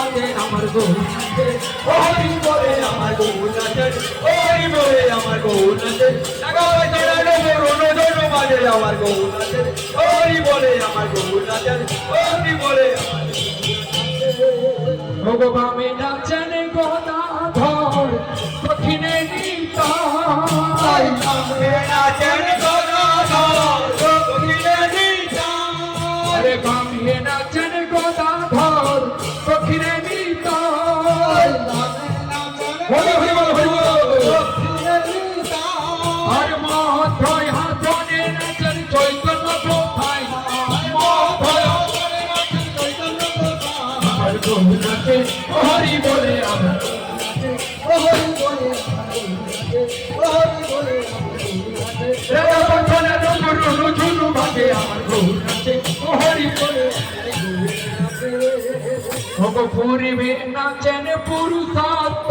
বাজে আমার গৌর নাচে, হরি বলে আমার গৌর নাচে, হরি বলে আমার গৌর নাচে, লাগাও জড়ানো গরুন জড়ো বাজে আমার গৌর নাচে, হরি বলে আমার গৌর নাচে, হরি বলে আমার ভগবামে নাচেন গদাধর কঠিনে নিতাই, নাচেন গদাধর কঠিনে নিতাই, রে বামে নাচেন গদাধর কঠিনে নিতাই, হরি হরি বল হরি বল কঠিনে নিতাই, আর মহাত্রয় হাতনে নাচেন চৈতন্য প্রভাই, মহাত্রয় হাতনে নাচেন চৈতন্য প্রভাই, আমার গৌর নাচে হরি বলে আমার হরি বলে হরি বলে রে বন্ধনে রুরু ঝুরু বাজে আমার গৌর নাচে, হরি বলে ভগপুরি নাচেন পুরুষাত্ম।